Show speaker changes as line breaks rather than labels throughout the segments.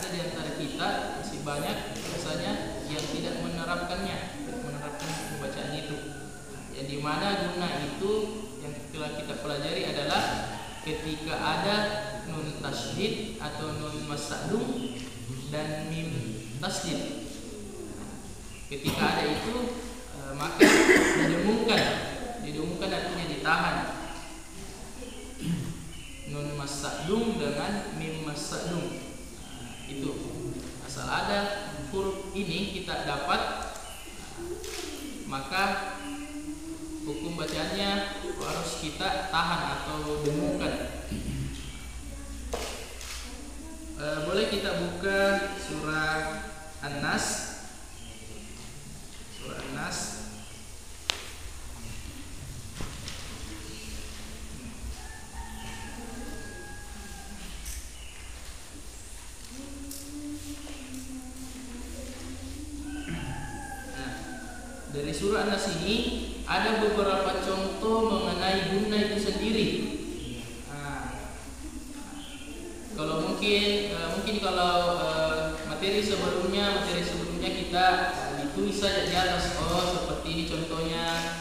ada di antara kita masih banyak biasanya yang tidak menerapkan pembacaan itu. Yang dimana guna itu yang telah kita pelajari adalah ketika ada nun tasydid atau nun masadum dan mim tasydid. Ketika ada itu maka didengungkan artinya ditahan. Nun masadum dengan mim masadum. Itu asal ada huruf ini kita dapat, maka hukum bacaannya harus kita tahan atau dengungkan. Boleh kita buka surah An-Nas. Surah An-Nas dari surah An-Nas ini ada beberapa contoh mengenai guna itu sendiri. Kalau mungkin kalau materi sebelumnya kita ditulis saja di atas, seperti ini contohnya,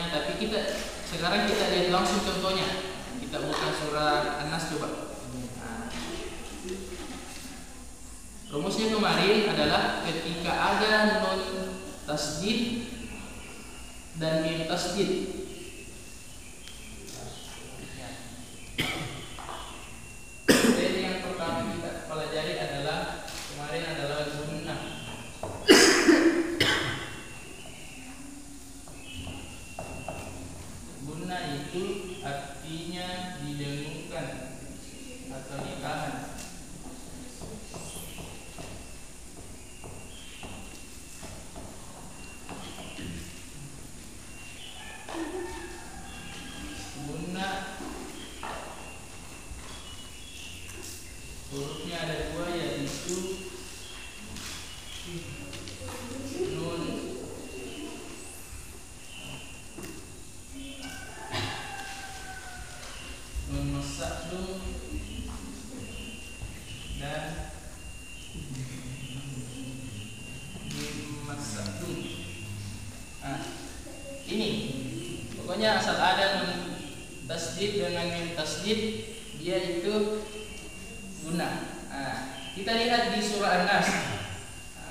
tapi sekarang kita lihat langsung contohnya. Kita buka surah An-Nas coba. Rumusnya kemarin adalah ketika ada nun tasydid dan mim tasydid. Jadi yang pertama kita pelajari adalah kemarin adalah gunnah. Gunnah itu artinya didengungkan atau ditahan. Hurufnya ada dua, yaitu nun masadum dan mim masadum. Ini pokoknya asal ada nun tasydid dengan mim tasydid, dia itu guna. Kita lihat di surah An-Nas.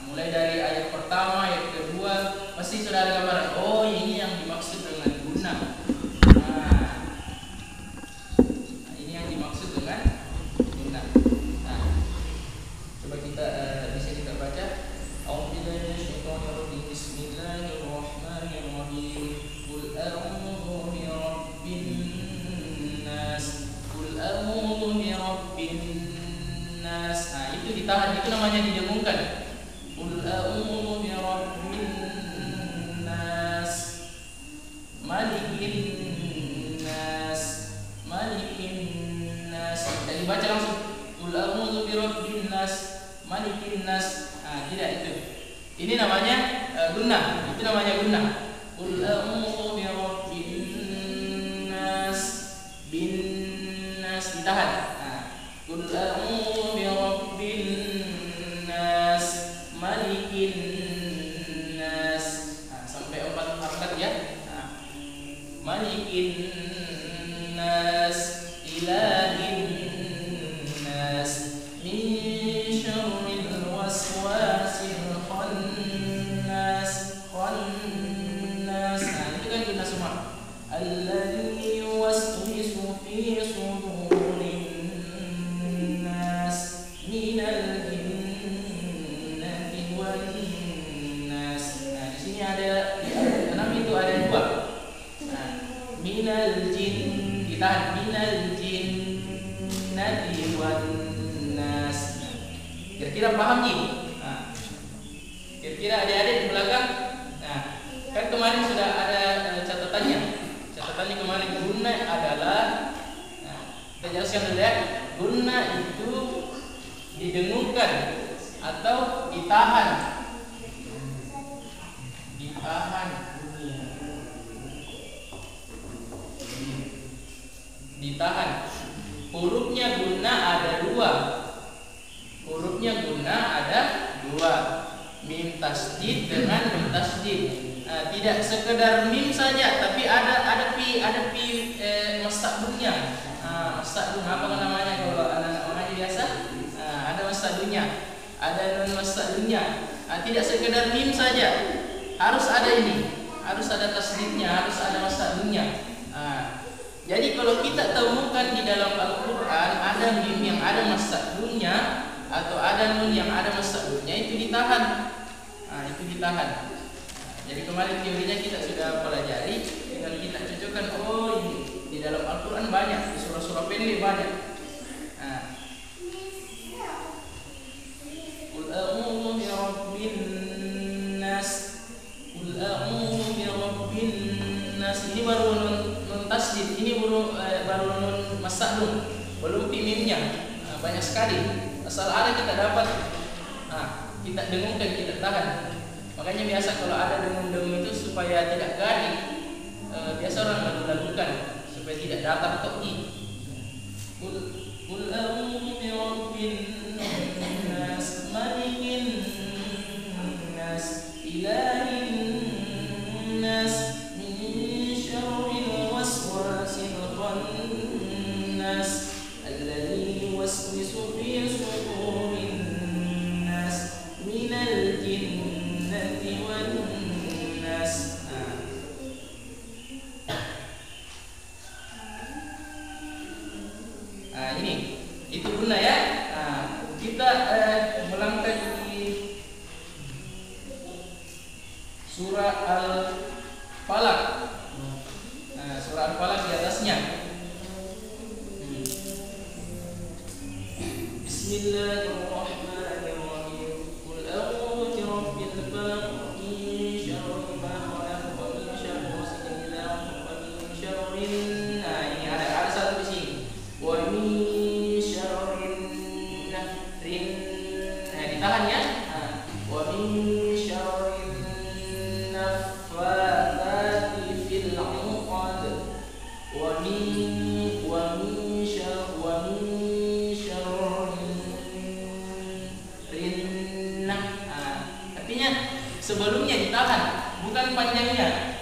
Mulai dari ayat pertama, ayat kedua, pasti sudah ada gambaran. Ini yang dimaksud dengan guna. Ini yang dimaksud dengan guna. Coba kita bisa kita baca. A'udzubillahi minasyaitonirrajim. Bismillahirrahmanirrahim. Qul a'udzu birabbin nas. Qul a'udzu birabbin nas. Itu ditahan, itu namanya didengungkan. Qul a'udzu birabbin nas, malikin nas, malikin nas. Kita dibaca langsung. Qul a'udzu birabbin nas, malikin nas. Tidak itu. Ini namanya gunnah. Itu namanya gunnah. Qul a'udzu birabbin nas, bin nas ditahan. Qul a'udzu birabbin nas, malikin nas. Sampai 4 harokat ya. Malikin nas, ilahin nas, min syarril waswasil khannas. Itu kan guna semua. Alladzi yuwaswisu fi sudurin nas minal jinnati wan nas. Di sini ada di ayat 6 itu ada 2. Minal jin ditahan, minal jinnati wan nas. Kira-kira paham nih? Kira-kira adik-adik di belakang? Kan kemarin sudah ada catatannya. Catatannya kemarin guna adalah, kita jelaskan dulu ya. Guna itu didengungkan atau ditahan. Ditahan. Hurufnya guna ada 2. hurufnya guna ada dua, mim tasdid dengan mim tasdid. Tidak sekedar mim saja, tapi ada pi masdadnya. Masdadun apa namanya kalau anak-anak mengaji biasa? Ada masdadnya, ada non masdadnya. Tidak sekedar mim saja, harus ada ini, harus ada tasdidnya, harus ada masdadnya. Jadi kalau kita temukan di dalam Al-Quran ada mim yang ada masdadnya atau ada nun yang ada masdadnya, itu ditahan. Itu ditahan. Jadi kemarin teorinya kita sudah pelajari, tinggal kita cocokkan. Oh ini di dalam Al-Quran banyak, di surah-surah pendek banyak. Qul a'udzu birabbin nas, Qul a'udzu birabbin nas. Ini baru nun tasdid, ini baru nun masdadun, belum mimnya. Banyak sekali. Asal ada kita dapat, kita dengungkan, kita tahan. Makanya biasa kalau ada dengung-dengung itu supaya tidak garing, biasa orang lagu-lagukan supaya tidak datar atau i. Qul a'udzu birabbin nas, malikin nas, ilahin nas, min syarril waswasil khannas, alladzi yuwaswisu fi sudurin nas, minal jinnati wan nas. Ini itu guna ya. Kita melangkah di surah Al-Falaq. Surah Al-Falaq di atasnya. Bismillahirrahmanirrahim. Qul a'udzu birabbil falaq, min syarri ma khalaq, wa min syarri ghasiqin idza waqab, wa min syarrin. Ini ada satu di sini. Wa min syarrin nafrin. Ditahan ya. Wa min syarrin naffatsati fil 'uqad. Wa min syarrin. Artinya sebelumnya ditahan, bukan panjangnya,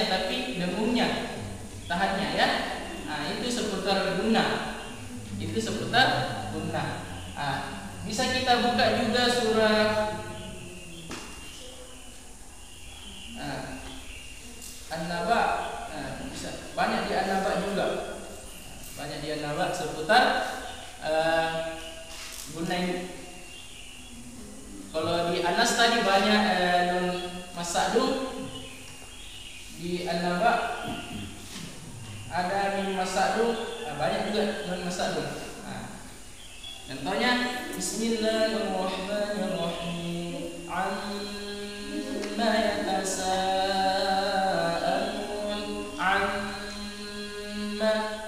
tapi dengungnya, tahannya ya. Itu seputar guna. Bisa kita buka juga surah An-Naba. Bisa banyak di An-Naba juga. Seputar guna ini. Kalau di Anas tadi banyak nun masdadun, di An-Naba ada mim masdadun, banyak juga nun masdadun. Contohnya Bismillahirrahmanirrahim. Amma yatasaalun.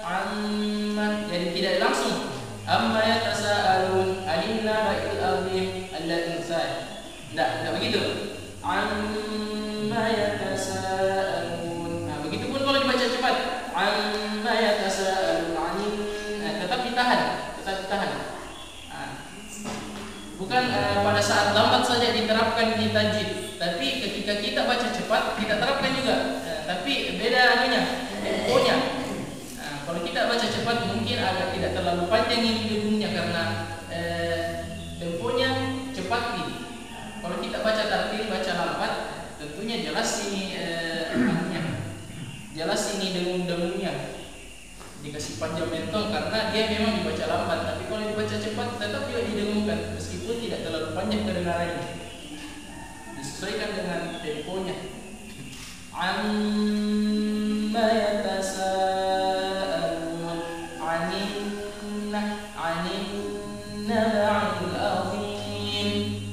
Amma. Jadi tidak langsung. Amma yatasaalun. Alinna ba'il azim alladhi insad. Tidak begitu. Amma yatasaalun. Begitu pun kalau dibaca cepat. Amma yatasaalun. Tetap ditahan. Bukan pada saat lambat saja diterapkan di tajwid, tapi ketika kita baca cepat kita terapkan juga. Tapi beda temponya. Kalau kita baca cepat mungkin agak tidak terlalu panjang ini dengungnya karena temponya cepat ini. Kalau kita baca tartil, baca lambat, tentunya jelas ini jelas ini dengung-dengungnya. Dikasih panjang mentong karena dia memang dibaca lambat, tapi kalau dibaca cepat tetap juga didengungkan meskipun tidak terlalu panjang kedengarannya. Disesuaikan dengan temponya. Amma yatasaalun 'anin naba'il 'azim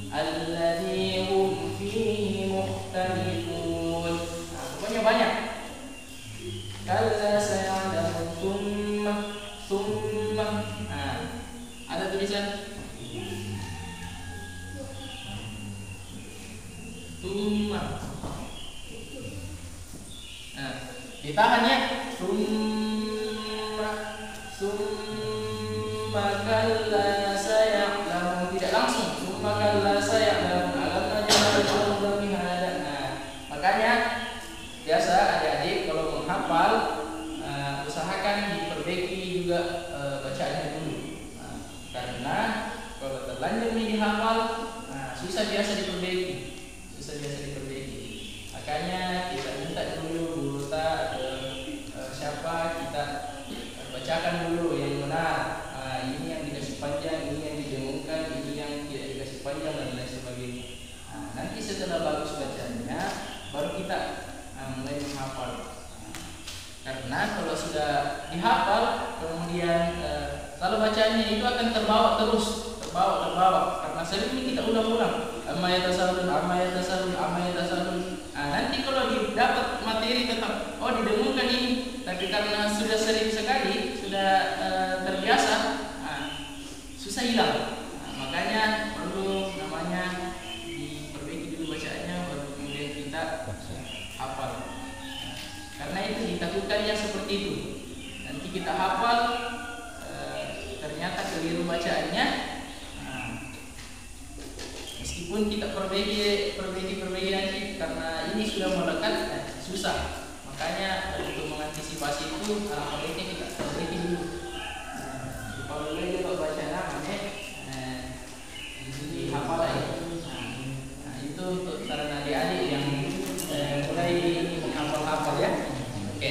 alladzi hum fihi mukhtalifun. Pokoknya banyak. Kalla saya'lamun thumma. Ada tulisan thumma. Ditahan ya. Thumma kalla saya'lamun. usahakan diperbaiki juga bacaannya dulu. Karena kalau terlanjur ini dihafal, susah biasa diperbaiki. Makanya kita minta dulu guru siapa, kita bacakan dulu yang benar. Ini yang dikasih panjang, ini yang didengungkan, ini yang tidak dikasih panjang dan lain sebagainya. Nanti setelah bagus bacanya, baru kita mulai menghafal. Karena kalau sudah dihafal, kemudian kalau bacanya itu akan terbawa terus, terbawa. Karena sering ini kita ulang-ulang. Amma yatasalun. Nanti kalau didapat materi tetap, didengungkan ini. Tapi karena sudah sering sekali, sudah terbiasa, susah hilang. Makanya perlu namanya diperbaiki dulu bacaannya, baru kemudian kita hafal. Karena itu ditakutkannya seperti itu. Nanti kita hafal, ternyata keliru bacaannya. Meskipun kita perbaiki nanti, karena ini sudah melekat, susah. Makanya untuk mengantisipasi itu, baiknya kita perbaiki dulu. Kalau kita baca namanya, dihafal aja. Itu untuk saran adik-adik yang mulai menghafal ya. Oke.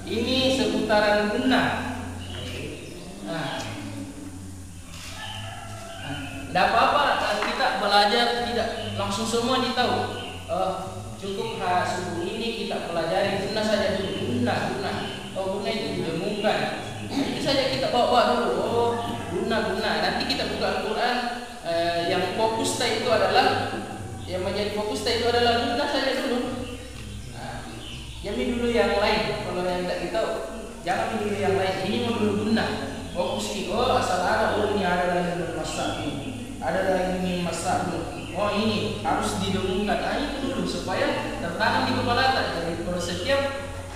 Ini seputaran guna. Tidak apa-apa kita belajar tidak langsung semua ditahu. Cukup subuh ini kita pelajari guna saja dulu. Guna. Guna itu didengungkan. Itu saja kita bawa dulu. Guna. Nanti kita buka Al-Quran. Yang fokus itu adalah, yang menjadi fokus itu adalah guna saja dulu. Jamin dulu yang lain. Kalau yang tidak kita, jangan dulu yang lain. Ini mau dulu guna. Fokus ini. Asal ada ini ada lagi bermasak ini. Ada lagi masak. Ini harus didengungkan. Itu dulu supaya tertanam di kepala kita. Jadi kalau setiap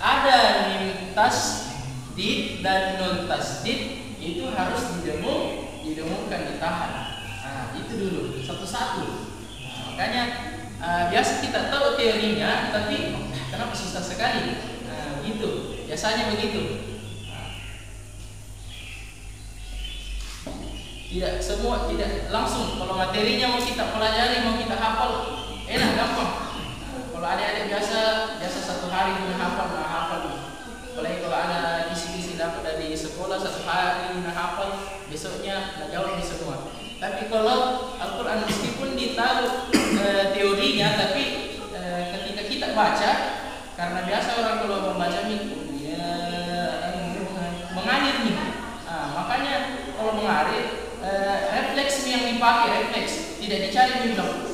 ada mim tasdid dan non tasdid itu harus didengungkan, ditahan. Itu dulu satu-satu. Makanya biasa kita tahu teorinya, tapi kenapa susah sekali? Gitu. Biasanya begitu. Tidak semua, tidak langsung. Kalau materinya mau kita pelajari, mau kita hafal, enak, gampang. Kalau adik-adik biasa satu hari guna hafal. Apalagi kalau ada kisi-kisi dapat dari sekolah, satu hari guna hafal, besoknya jawab di semua. Tapi kalau Al-Quran meskipun ditahu teorinya, tapi ketika kita baca, karena biasa orang kalau membaca mengalir nih. Makanya kalau mengalir, refleks yang dipakai, tidak dicari bilang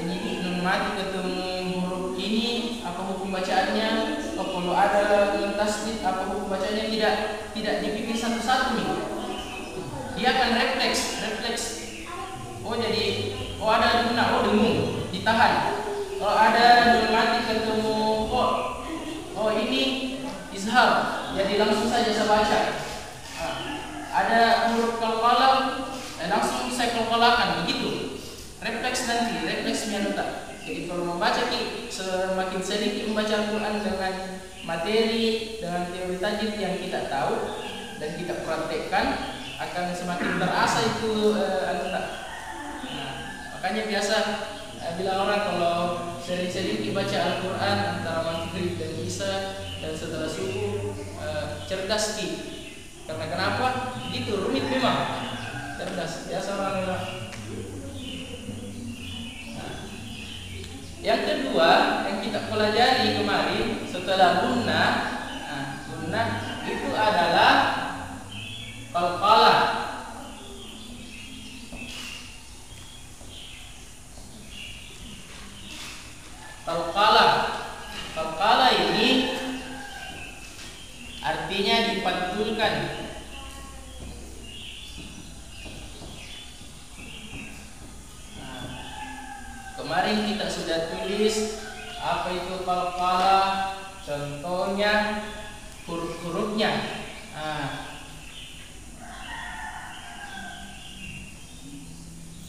ini mati ketemu huruf ini apa hukum bacaannya, kalau ada tasdid apa hukum bacaannya, tidak dipikir satu-satu nih. Dia akan refleks. Jadi ada guna, dengung, ditahan. Kalau ada mati ketemu ini izhar, jadi langsung saja saya baca. Ada huruf qalqalah, langsung saya qalqalahkan, begitu. Refleks menyanuta. Jadi kalau membaca, semakin sedikit membaca Al-Quran dengan materi, dengan teori tajwid yang kita tahu dan kita praktekkan, akan semakin terasa itu makanya biasa bilang orang kalau sedikit baca Al-Quran antara maghrib dan isya dan setelah subuh, cerdas sedikit. Karena kenapa? Itu rumit memang. Cerdas. Biasa orang. Yang kedua yang kita pelajari kemarin setelah guna itu adalah qalqalah. Qalqalah ini artinya dipantulkan. Kemarin kita sudah tulis apa itu qalqalah, contohnya huruf-hurufnya.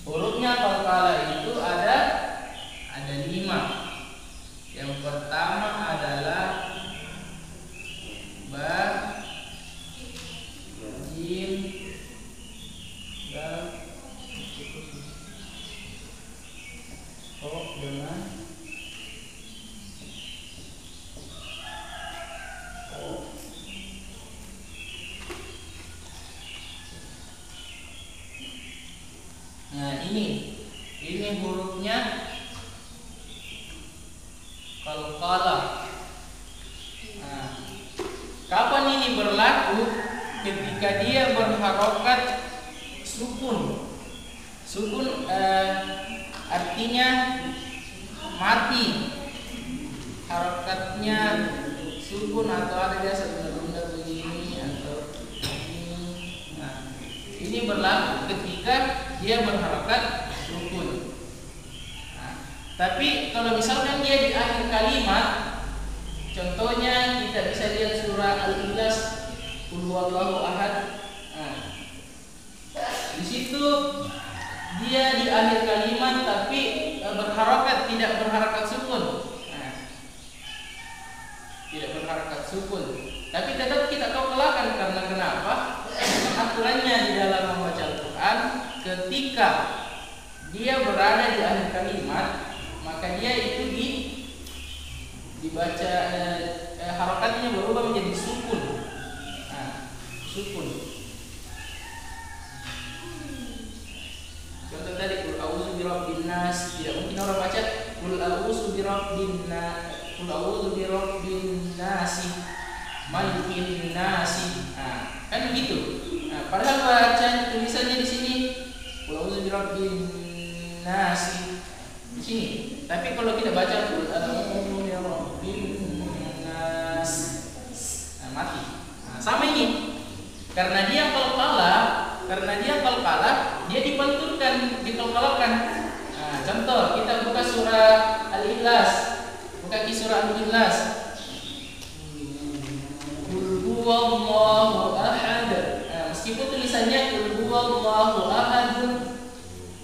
Hurufnya qalqalah itu ada 5. Yang pertama adalah Kapan ini berlaku? Ketika dia berharokat sukun. Sukun artinya mati. Harokatnya sukun atau ada biasa benda-benda begini atau ini. Nah, ini berlaku ketika dia berharokat sukun. Nah, tapi kalau misalkan dia di akhir kalimat, contohnya kita bisa lihat surah Al-Ikhlas, Qul huwallahu ahad. Nah, di situ dia di akhir kalimat tapi berharokat, tidak berharokat sukun. Nah, tidak berharokat sukun. Tapi tetap kita kalkulakan karena kenapa? Aturannya di dalam membaca Al-Quran, ketika dia berada di akhir kalimat, maka dia itu dibaca harokatnya berubah menjadi sukun. Nah, sukun. Contoh tadi Qul a'udzu birabbin nas, tidak mungkin orang baca Qul a'udzu birabbin nas, Qul a'udzu birabbin nasi, malikin nasi. Nah, kan begitu. Nah, padahal baca tulisannya di sini Qul a'udzu birabbin nasi di sini. Tapi kalau kita baca Qul a'udzu birabbin nas, nah, mati. Nah, sama ini. Karena dia kalkala, dia dipantulkan, dikalkalakan. Nah, contoh kita buka surah Al-Ikhlas, buka surah Al-Ikhlas. Qul huwallahu ahad. Nah, meskipun tulisannya Qul huwallahu ahad.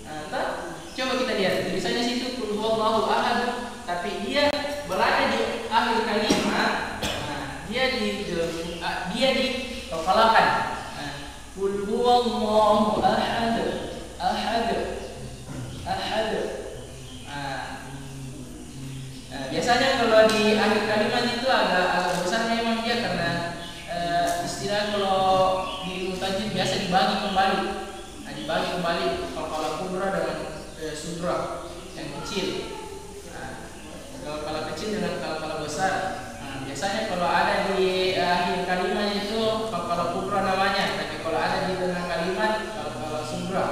Nah, coba kita lihat tulisannya situ Qul huwallahu ahad, tapi dia berada di akhir kalimat. Nah, dia dikalkalakan. Qul huwallahu ahad, ahad, ahad. Biasanya kalau di akhir kalimat itu agak besar memang dia karena istilah kalau di ilmu tajwid biasa dibagi kembali. Nah, dibagi kembali qalqalah kubra dengan sugra yang kecil. Qalqalah kecil dengan qalqalah besar. Biasanya kalau ada di akhir kalimat itu qalqalah kubra namanya, tapi kalau ada di tengah kalimat qalqalah sugra.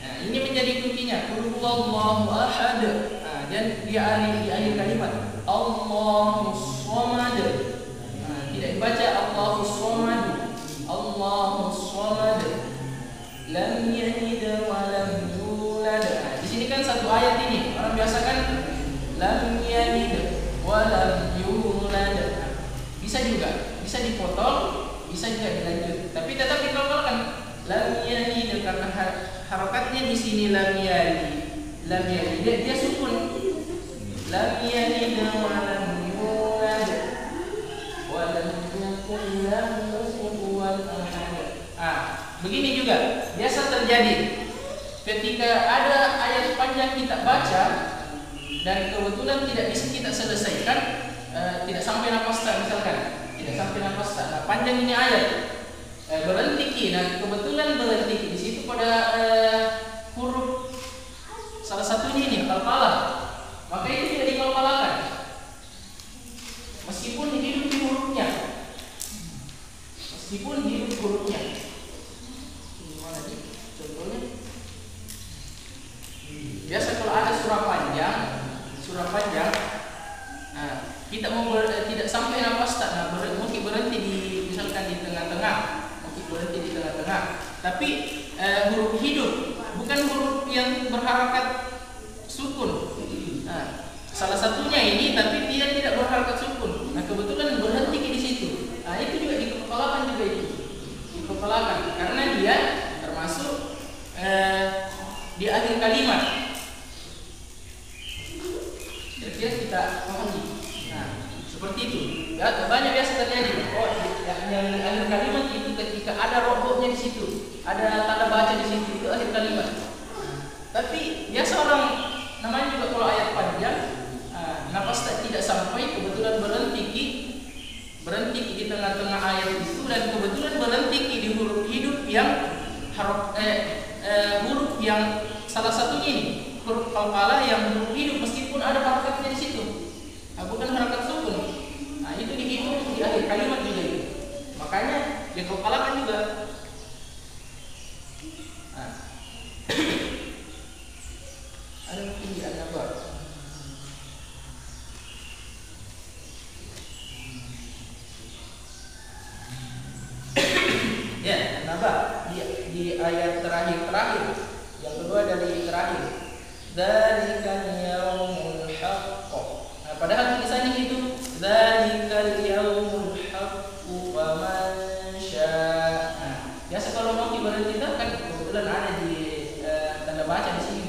Nah, ini menjadi kuncinya. Qul huwallahu ahad. Nah, dan di akhir kalimat Allahus samad. Nah, tidak dibaca Allahus samad. Allahus samad. Lam yalid wa lam yulad. Nah, di sini kan satu ayat ini. Orang biasa kan lam yalid wa lam yulad. Bisa juga, bisa dipotong, bisa juga dilanjut. Tapi tetap dikalkulkan lam yalid karena harokatnya di sini lam yalid. Lam yalid dia sukun. Lam yalid wa lam yulad wa lam yakul lahu kufuwan ahad. Begini juga biasa terjadi ketika ada ayat panjang kita baca dan kebetulan tidak bisa kita selesaikan, tidak sampai nafas tak misalkan, tidak sampai nafas tak. Nah, panjang ini ayat berhenti ki. Nah, kebetulan berhenti ki di situ pada huruf salah satunya ini qalqalah, maka itu tidak dikalkalakan meskipun hidup di hurufnya, meskipun hidup hurufnya. Gimana sih contohnya? Biasa kalau ada surah panjang, nah, kita mau tidak sampai nafas tak, nah, mungkin berhenti di misalkan di tengah-tengah, tapi huruf hidup, bukan huruf yang berharakat sukun. Nah, salah satunya ini, tapi dia tidak berharakat sukun. Nah, kebetulan berhenti di situ. Nah, itu juga dikepalakan karena dia termasuk di akhir kalimat. Kira-kira kita pahami. Nah, seperti itu. Ya, banyak biasa terjadi. Oh, yang akhir kalimat itu ketika ada rokoknya di situ, ada tanda baca di situ, itu akhir kalimat. Tapi biasa orang namanya juga kalau ayat panjang, nafas tidak sampai, kebetulan berhenti di tengah-tengah ayat itu, dan kebetulan berhenti di huruf hidup yang huruf yang salah satunya ini huruf qalqalah yang huruf hidup meskipun ada harakatnya di situ. Bukan harakat sukun. ayat terakhir. Yang kedua dari terakhir. Dzalikal yaumul haqq. Nah, padahal tulisannya itu dzalikal yaumul haqq wa man syaa. Nah, biasa kalau mau berhenti kan kebetulan ada di tanda baca di sini.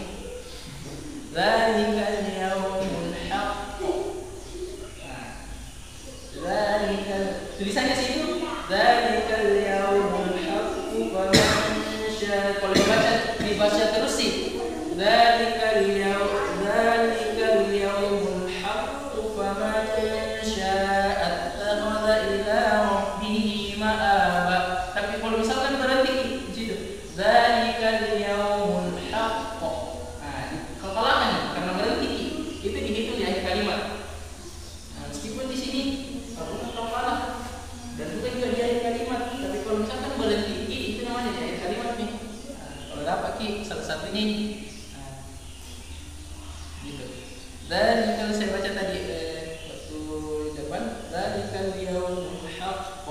Dzalikal yaumul haqq. Nah, dzalikal tulisannya situ dzalikal yaumul haqq wa man syaa. Kalau dibaca terus sih dzalikal yaumul haqq wa man syaa attakhadha ila rabbih ma'aba. Tapi kalau misalkan berhenti di situ dzalikal yaumul haqq. Nah, kekalahan karena berhenti itu dihitung di akhir kalimat. Nah, meskipun di sini bukan kalah dan bukan juga di akhir kalimat, tapi kalau misalkan berhenti itu namanya di akhir kalimat nih. Nah, kalau dapat salah satunya ini. Nah, gitu. Dan kalau saya baca tadi waktu depan dzalikal yaumul haqq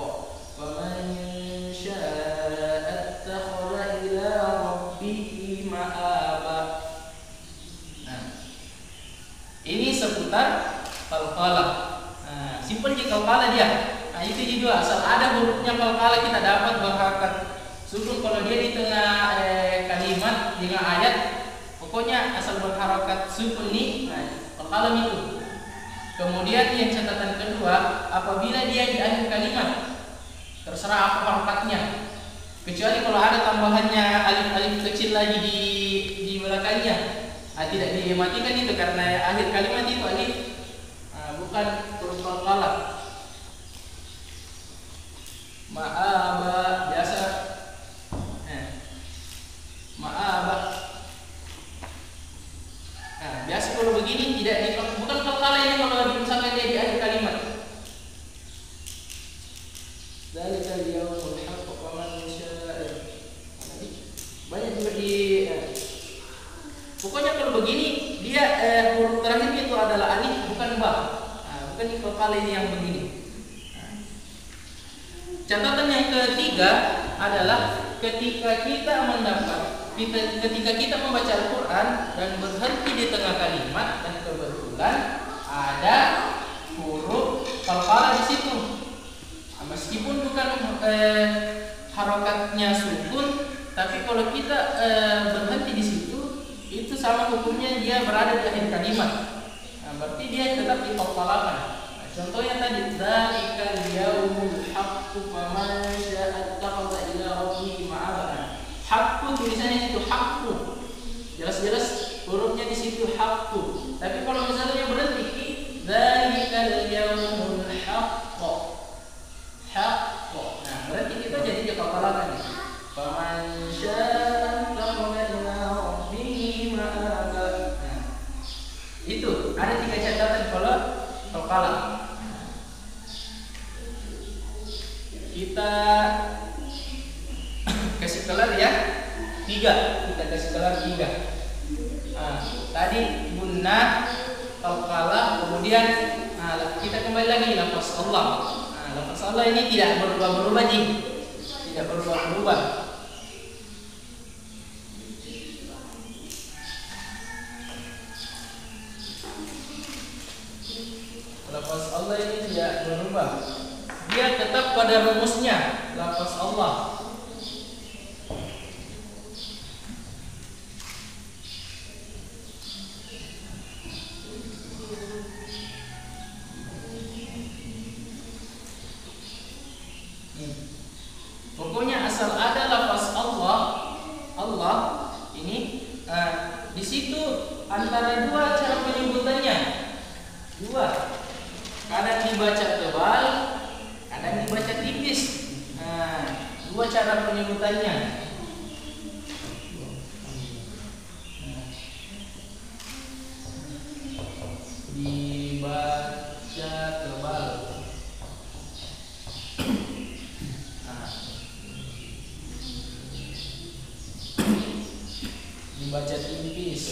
wa man syaa attakhadha ila rabbih ma'aba. Nah, ini seputar qalqalah. Nah, simpel je qalqalah dia. Nah, itu juga asal ada hurufnya qalqalah kita dapat berharokat sukun. Kalau dia di tengah kalimat dengan ayat, pokoknya asal berharokat sukun nih. Nah, qalqalah itu. Kemudian yang catatan kedua, apabila dia di akhir kalimat, terserah apa harokatnya. Kecuali kalau ada tambahannya alif-alif kecil lagi di belakangnya. Tidak dimatikan itu karena akhir kalimat itu alif. Bukan huruf qalqalah. Ma'aba biasa. Ma'aba. Nah, biasa kalau begini bukan qalqalah ini kalau misalkan dia di akhir kalimat. Dzalikal yaumul haqq wa man syaa. Banyak juga pokoknya kalau begini dia huruf terakhir itu adalah alif bukan ba. Bukan di qalqalah ini yang begini. Catatan yang ketiga adalah ketika kita membaca Al-Quran dan berhenti di tengah kalimat dan kebetulan ada huruf qalqalah di situ. Meskipun bukan harokatnya sukun, tapi kalau kita berhenti di situ, itu sama hukumnya dia berada di akhir kalimat. Nah, berarti dia tetap diqalqalahkan. Contohnya tadi dzalikal yaumul haqq wa man syaa attakhadha ila rabbih ma'aba. Haqqu tulisannya itu haqqu. Jelas-jelas hurufnya di situ haqqu. Tapi kalau misalnya berhenti dzalikal yaumul haqq. Haqqu. Nah, berarti kita jadi qalqalahkan. Wa man syaa attakhadha ila rabbih ma'aba. Nah, itu ada 3 catatan kalau qalqalah. Kita kasih kelar ya 3. Kita kasih kelar 3. Tadi gunnah, qalqalah, kemudian kita kembali lagi lafaz Allah. Lafaz Allah ini tidak berubah-berubah tidak berubah-berubah. Lafaz Allah ini tidak berubah. Dia tetap pada rumusnya, lafaz Allah. Pokoknya asal ada lafaz Allah ini di situ antara 2 cara penyebutannya. 2. Kadang dibaca tebal, kadang dibaca tipis. 2 cara penyebutannya. Dibaca tebal. Dibaca tipis.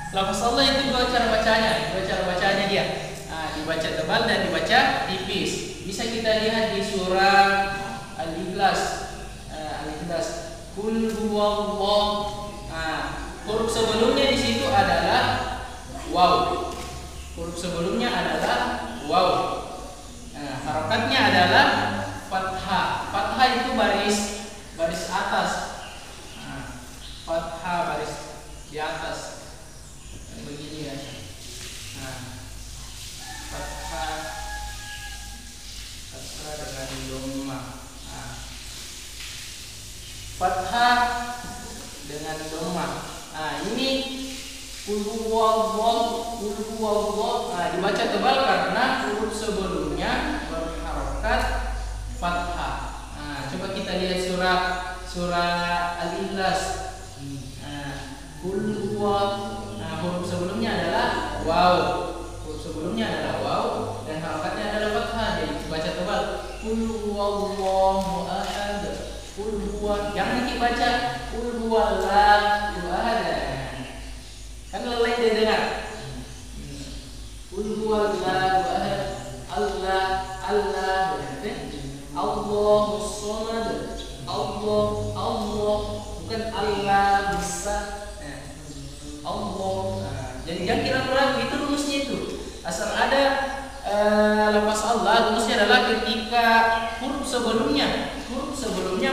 Lafaz Allah itu dua cara bacanya dia. Nah, dibaca tebal dan dibaca tipis. Bisa kita lihat di surah Al-Ikhlas. Qul huwallah. Nah, huruf sebelumnya di situ adalah waw. Nah, harokatnya adalah fathah. Fathah itu baris atas. Nah, fathah baris di atas. Begini ya. Nah, fathah dengan dhamma. Nah, fathah dengan dhamma. Nah, ini qul huwallah. Nah, dibaca tebal karena huruf sebelumnya berharokat fathah. Nah, coba kita lihat surah Al-Ikhlas. Nah, qul huwallah. Huruf sebelumnya adalah waw. Dan harokatnya adalah fathah. Jadi baca tebal. Qul huwallahu ahad. Jangan dibaca qul huwallahu ahad. Kan lelai dia dengar. Qul huwallahu ahad. Allah Allahus samad. Allah bukan Allah bisa. Allah. Jadi jangan kira ragu, itu rumusnya itu. Asal ada lafaz Allah, rumusnya adalah ketika huruf sebelumnya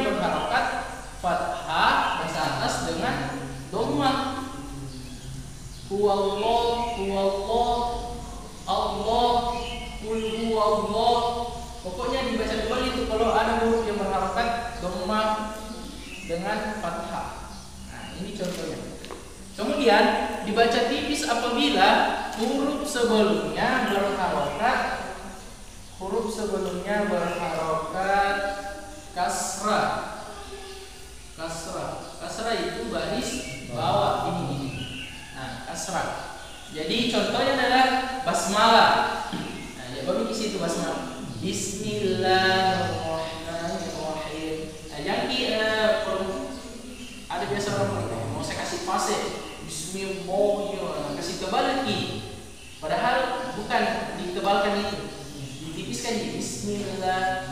berharokat fathah bahasa atas dengan dhammah. Huwallah, Allah, qul huwallah. Pokoknya dibaca tebal itu kalau ada huruf yang berharokat dhammah dengan fathah. Nah, ini contohnya. Kemudian dibaca tipis apabila huruf sebelumnya berharokat kasrah. Kasrah itu baris bawah ini. Nah, kasrah. Jadi contohnya adalah basmalah. Nah, ya baru di situ basmalah. Bismillahirrahmanirrahim. Nah, yang ada biasa orang mau saya kasih fase. Bismillahirrahmanirrahim. Kasih tebal lagi. Padahal bukan ditebalkan itu. Ditipiskan di Bismillah.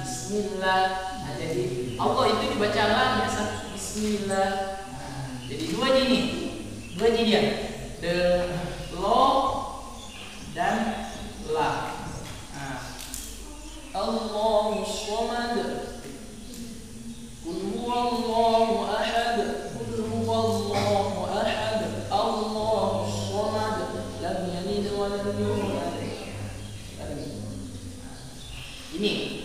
Nah, jadi Allah itu dibaca lah biasa Bismillah. Nah, jadi dua jadian. Lo dan la. Nah, Allahus samad. Qul huwallahu ahad. Qul huwallahu ahad. Allahus samad. Lam yalid wa lam yulad. Ini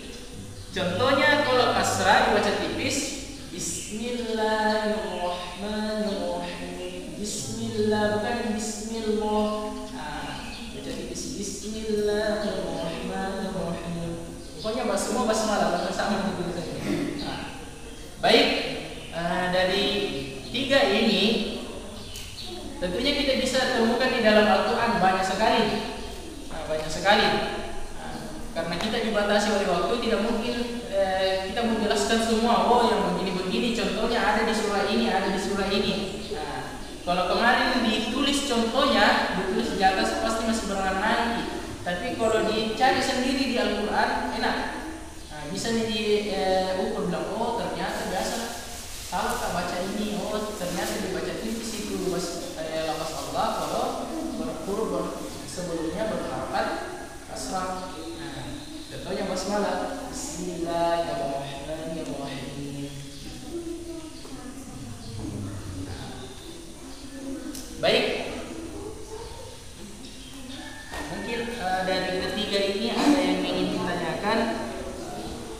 contohnya kalau kasrah dibaca tipis. Bismillahirrahmanirrahim. Bismillah bukan bismillah. Nah, baca tipis. Bismillahirrahmanirrahim. Pokoknya semua basmalah sama gitu saja. Nah, baik, dari tiga ini tentunya kita bisa temukan di dalam Al-Quran banyak sekali. Karena kita dibatasi oleh waktu, tidak mungkin kita menjelaskan semua. Oh, yang begini-begini contohnya ada di surah ini. Nah, kalau kemarin ditulis contohnya, ditulis di atas pasti masih berenang nanti. Tapi kalau dicari sendiri di Al-Quran enak. Nah, bisa diukur bilang, oh ternyata biasa salah tak baca ini. Oh ternyata dibaca tipis itu lafaz Allah kalau huruf sebelumnya berharokat kasrah. Contohnya basmalah. Bismillahirrahmanirrahim. Baik. Mungkin dari ketiga ini ada yang ingin ditanyakan,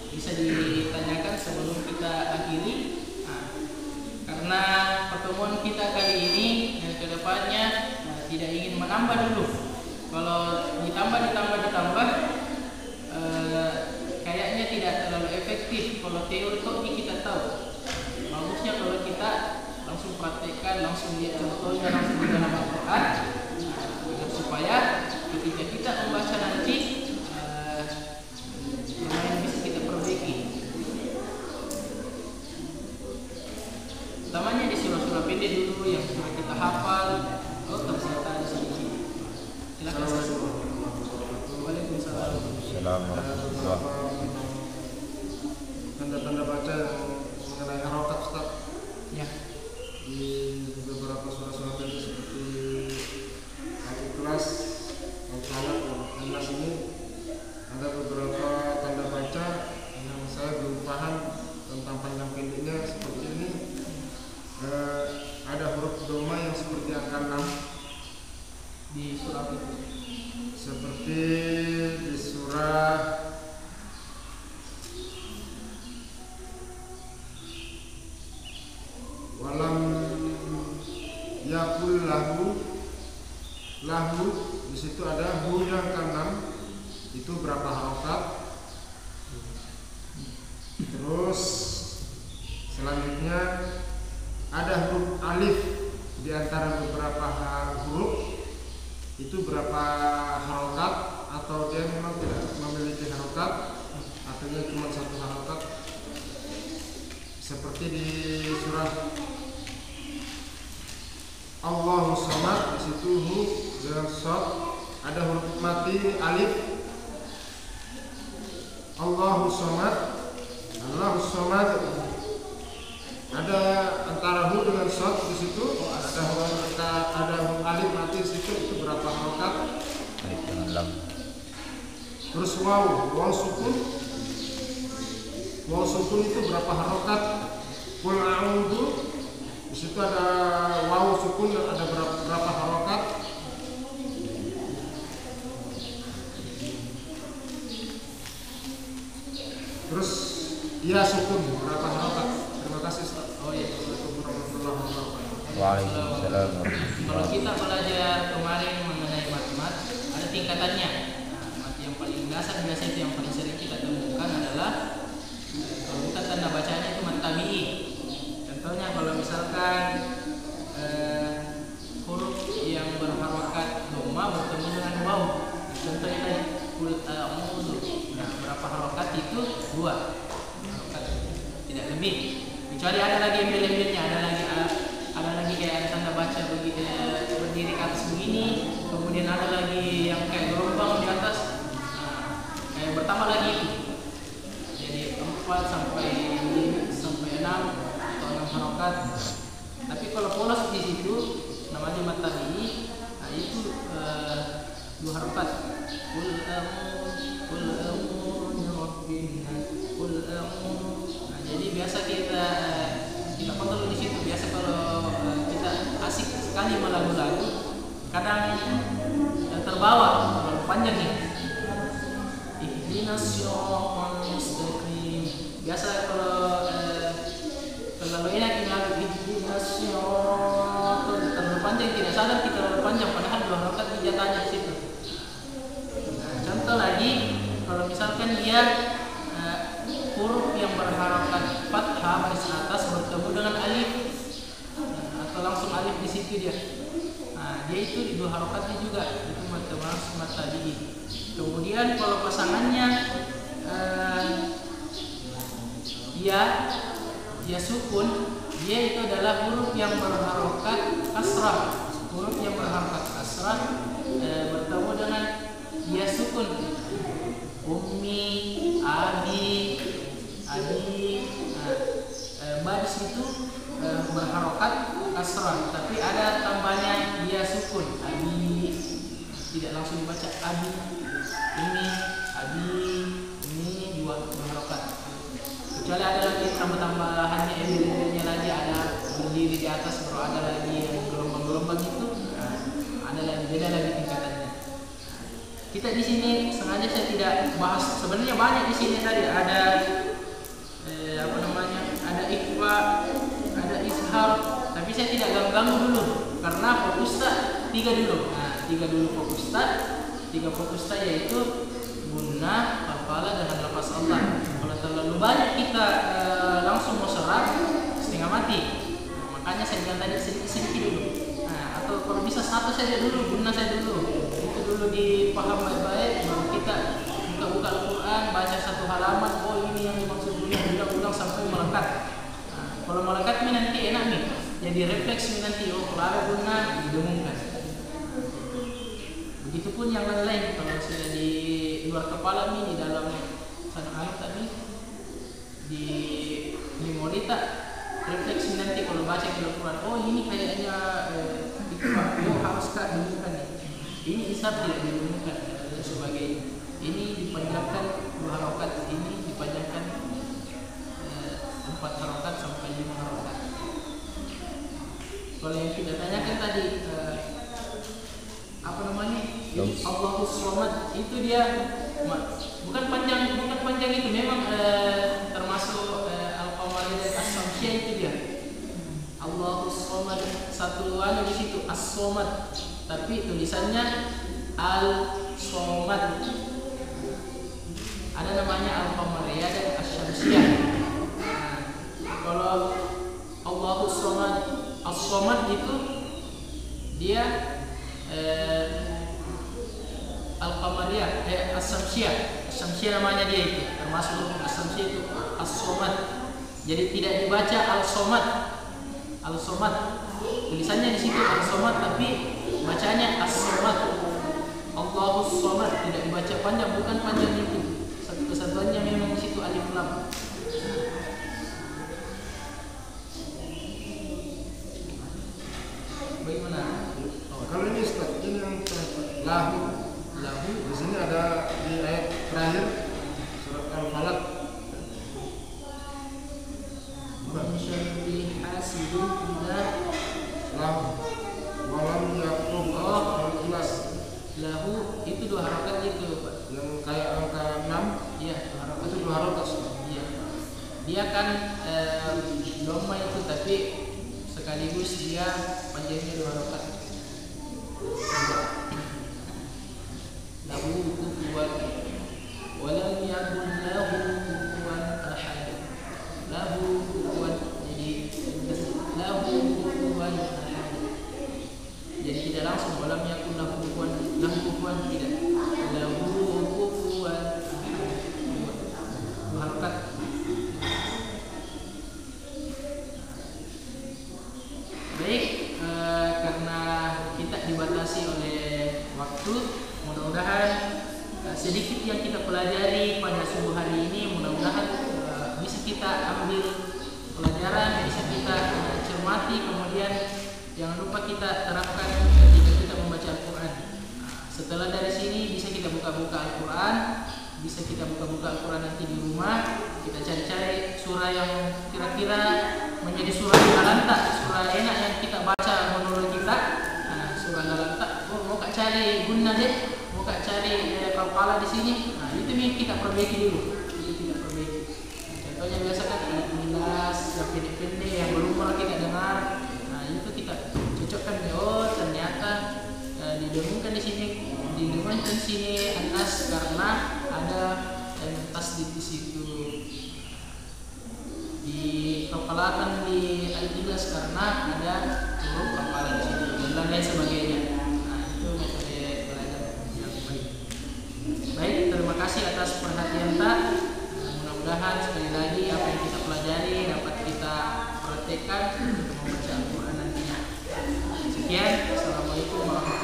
bisa ditanyakan sebelum kita akhiri. Karena pertemuan kita kali ini dan kedepannya tidak ingin menambah dulu. Kalau ditambah kayaknya tidak terlalu efektif. Kalau teori kita tahu. Bagusnya kalau kita langsung praktekkan, langsung lihat contohnya, langsung di dalam Al-Quran, supaya ketika kita membaca nanti lumayan bisa kita perbaiki. Utamanya di surah-surah pendek dulu yang sudah kita hafal. Ternyata
Waalaikumsalam warahmatullahi wabarakatuh.
Tanda-tanda baca yang mengenai harokat Ustaz
Ya.
di beberapa surah-surah tadi seperti Al-Ikhlas, Al-Falaq, Al-Nas ini ada beberapa tanda baca yang saya belum paham tentang panjang pendeknya seperti ini. Ada huruf doma yang seperti angka 6
Di surah itu.
seperti di surah walam yakul lahu di situ ada hu yang ke-6 itu berapa harokat. Terus selanjutnya ada huruf alif di antara beberapa huruf itu berapa harokat, atau dia memang tidak memiliki harokat, artinya cuma satu harokat, seperti di surah Allahu Samad. Di situ hu dengan shad ada huruf mati alif. Allahu Samad, Allahu Samad ada antara hu dengan shad. Di situ ada huruf alif mati. Di situ itu berapa harokat?
Alif dengan lam.
Terus waw sukun. Waw sukun itu berapa harokat? Qul a'udzu. Di situ ada waw sukun dan ada berapa harokat? Terus ya sukun berapa harokat? Terima kasih Ustaz.
Oh iya.
Assalamualaikum warahmatullahi wabarakatuh.
Waalaikumsalam
Kalau
warahmatullahi
kita belajar kemarin mengenai matematik, ada tingkatannya. Nah, mati yang paling dasar biasa itu yang paling sering kita temukan adalah kalau bukan tanda bacanya itu mat tabi'i. Contohnya kalau misalkan huruf yang berharokat doma bertemu dengan waw. Contohnya tadi qul a'udzu. Nah, berapa harokat itu? 2 harokat, tidak lebih. Kecuali ada lagi embel-embelnya, ada lagi kayak ada tanda baca berdiri ke atas begini, kemudian ada lagi yang kayak gelombang di atas. Nah, kayak bertambah lagi itu. Jadi 4 sampai 6 atau 6 harokat. Tapi kalau polos di situ namanya mat tabi'i, nah itu 2 harokat. Qul a'udzu birabbin nas, qul a'udzu. Nah, jadi biasa kita kontrol di situ. Biasa kalau kita asik sekali sama lagu-lagu, kadang terbawa terlalu panjang nih. Ihdinas siratal mustaqim. Biasa kalau terlalu enak ini lagu ihdinas siratal terlalu panjang, tidak sadar kita terlalu panjang, padahal 2 harokat dijatahnya di situ. Nah, contoh lagi kalau misalkan dia huruf yang berharokat fathah baris atas bertemu dengan alif, atau langsung alif di situ dia. Nah, dia itu 2 harokatnya juga, itu termasuk mat tabi'i. Kemudian kalau pasangannya dia sukun, dia itu adalah huruf yang berharokat kasrah. Huruf yang berharokat kasrah bertemu dengan dia sukun. Ummi, abi, baris itu berharokat kasrah, tapi ada tambahnya dia sukun. Abi tidak langsung dibaca abi, ini 2 berharokat. Kecuali ada lagi tambah-tambahannya, embel-embelnya lagi, ada berdiri di atas, baru ada lagi yang gelombang-gelombang itu. Nah, ada lagi beda lagi tingkatannya. Kita di sini sengaja saya tidak bahas. Sebenarnya banyak di sini tadi ada ada ikhfa, ada izhar, tapi saya tidak ganggu dulu karena fokusnya 3 dulu. Nah, 3 dulu fokusnya, 3 fokusnya yaitu gunnah, hafalah dengan lafaz Allah. Kalau terlalu banyak kita langsung mau serap, setengah mati. Nah, makanya saya bilang tadi sedikit-sedikit dulu. Nah, atau kalau bisa satu saja dulu, gunnah saya dulu. Itu dulu dipaham baik-baik, baru kita buka Al-Quran, baca 1 halaman, oh ini yang dimaksud gunnah, ulang-ulang sampai melekat. Nah, kalau melekat ini nanti enak nih, jadi refleks ini nanti, oh kalau ada gunnah didengungkan. Begitu Itu pun yang lain-lain kalau sudah di luar kepala nih, di dalam sana tadi di memori tak refleksi nanti kalau baca Al-Quran. Oh ini kayaknya itu Pak, harus kak dulukan nih. Ini isap tidak didulukan dan sebagainya. Ini dipanjangkan 2 harokat, ini dipanjangkan 4 harokat sampai 5 harokat. Kalau yang kita tanyakan tadi apa namanya? Allahus Somad itu dia bukan panjang itu, memang termasuk Al-Qamariyah dan As-Samsiyah itu dia. Allahus Somad satu di situ As-Somad, tapi tulisannya Al-Somad. Ada namanya Al-Qamariyah dan As-Samsiyah. Kalau Allahus Somad As-Somad itu dia Al-Qamariyah As-Samsiyah namanya dia itu, termasuk As-Samsiyah itu As-Somad. Jadi tidak dibaca Al-Somad. Tulisannya di situ Al-Somad, tapi bacanya As-Somad. Allahus Somad tidak dibaca panjang, bukan panjang itu. Satu kesatuannya memang di situ alif lam. Bagaimana?
Kalau ini Ustaz, ini yang lahu di sini ada di ayat terakhir surat Al-Falaq.
Syarri hasidin idza
Lahu walam yakub al-ikhlas.
lahu itu 2 harokat itu Pak.
Yang kayak angka 6
Iya, 2 harokat.
itu 2 harokat.
Iya. Dia kan doma itu, tapi sekaligus dia panjangnya 2 harokat. Lahu kufuwan walam yakun lahu kufuwan ahad. Lahu kufuwan, jadi lahu kufuwan ahad. Jadi tidak langsung walam yakun lahu kufuwan tidak. Lahu kufuwan ahad. 2 harokat. Baik, karena kita dibatasi oleh waktu, mudah-mudahan sedikit yang kita pelajari pada subuh hari ini mudah-mudahan bisa kita ambil pelajaran, bisa kita cermati, kemudian jangan lupa kita terapkan ketika kita membaca Al-Quran. Setelah dari sini bisa kita buka-buka Al-Quran, bisa kita buka-buka Al-Quran nanti di rumah, kita cari-cari surah yang kira-kira menjadi surah galantak, surah enak yang kita baca menurut kita. Surah galantak, mau kak cari guna deh, mau kak cari kepala di sini. Nah itu yang kita perbaiki dulu. Contohnya biasa kan Al-Ikhlas, yang pendek-pendek yang belum pernah kita dengar. Nah itu kita cocokkan. Oh ternyata didengungkan di sini, An-Nas karena ada tasdid di situ. Dikepalakan di Al-Ikhlas karena ada huruf kepala di situ dan lain sebagainya. Nah itu metode belajar yang baik. Baik, terima kasih atas perhatian tak. Mudah-mudahan sekali lagi apa yang kita pelajari dapat kita praktekkan untuk membaca Al-Quran nantinya. Sekian, assalamualaikum warahmatullahi wabarakatuh.